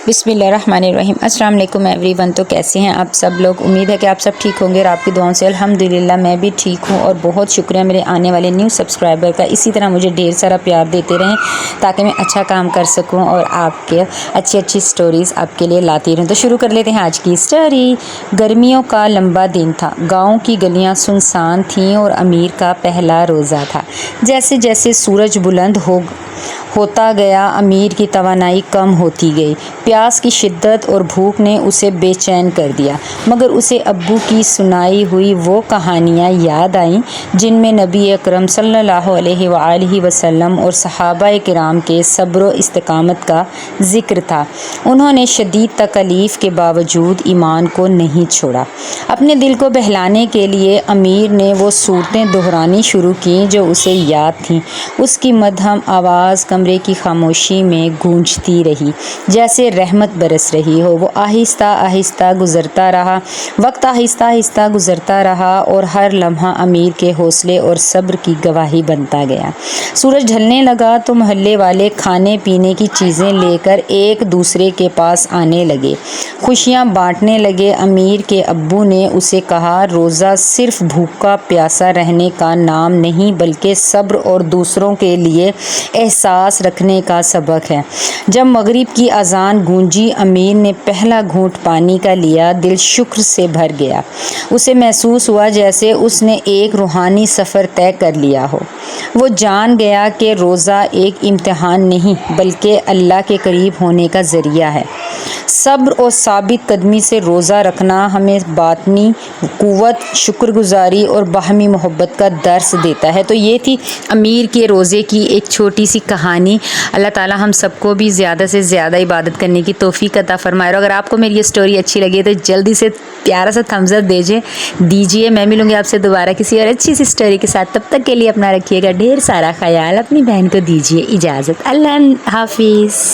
بسم اللہ الرحمن الرحیم۔ السلام علیکم ایوری ون۔ تو کیسے ہیں آپ سب لوگ؟ امید ہے کہ آپ سب ٹھیک ہوں گے اور آپ کی دعاؤں سے الحمدللہ میں بھی ٹھیک ہوں، اور بہت شکریہ میرے آنے والے نیو سبسکرائبر کا۔ اسی طرح مجھے ڈھیر سارا پیار دیتے رہیں تاکہ میں اچھا کام کر سکوں اور آپ کے اچھی سٹوریز آپ کے لیے لاتی رہوں۔ تو شروع کر لیتے ہیں آج کی سٹوری۔ گرمیوں کا لمبا دن تھا، گاؤں کی گلیاں سنسان تھیں اور امیر کا پہلا روزہ تھا۔ جیسے جیسے سورج بلند ہوتا گیا، امیر کی توانائی کم ہوتی گئی۔ پیاس کی شدت اور بھوک نے اسے بے چین کر دیا، مگر اسے ابو کی سنائی ہوئی وہ کہانیاں یاد آئیں جن میں نبی اکرم صلی اللہ علیہ وآلہ وسلم اور صحابہ کرام کے صبر و استقامت کا ذکر تھا۔ انہوں نے شدید تکالیف کے باوجود ایمان کو نہیں چھوڑا۔ اپنے دل کو بہلانے کے لیے امیر نے وہ صورتیں دہرانی شروع کیں جو اسے یاد تھیں۔ اس کی مدھم آواز کمرے کی خاموشی میں گونجتی رہی، جیسے رحمت برس رہی ہو۔ وہ آہستہ آہستہ گزرتا رہا، وقت آہستہ آہستہ گزرتا رہا، اور ہر لمحہ امیر کے حوصلے اور صبر کی گواہی بنتا گیا۔ سورج ڈھلنے لگا تو محلے والے کھانے پینے کی چیزیں لے کر ایک دوسرے کے پاس آنے لگے، خوشیاں بانٹنے لگے۔ امیر کے ابو نے اسے کہا، روزہ صرف بھوکا پیاسا رہنے کا نام نہیں بلکہ صبر اور دوسروں کے لیے احساس رکھنے کا سبق ہے۔ جب مغرب کی اذان گونجی، امیر نے پہلا گھونٹ پانی کا لیا، دل شکر سے بھر گیا۔ اسے محسوس ہوا جیسے اس نے ایک روحانی سفر طے کر لیا ہو۔ وہ جان گیا کہ روزہ ایک امتحان نہیں بلکہ اللہ کے قریب ہونے کا ذریعہ ہے۔ صبر اور ثابت قدمی سے روزہ رکھنا ہمیں باطنی قوت، شکر گزاری اور باہمی محبت کا درس دیتا ہے۔ تو یہ تھی امیر کے روزے کی ایک چھوٹی سی کہانی۔ اللہ تعالی ہم سب کو بھی زیادہ سے زیادہ عبادت کرنے کی توفیق عطا فرمائے۔ اور اگر آپ کو میری یہ سٹوری اچھی لگی تو جلدی سے پیارا سا تھمز اپ دیجیے۔ میں ملوں گی آپ سے دوبارہ کسی اور اچھی سی سٹوری کے ساتھ۔ تب تک کے لیے اپنا رکھیے گا ڈھیر سارا خیال۔ اپنی بہن کو دیجیے اجازت۔ اللہ حافظ۔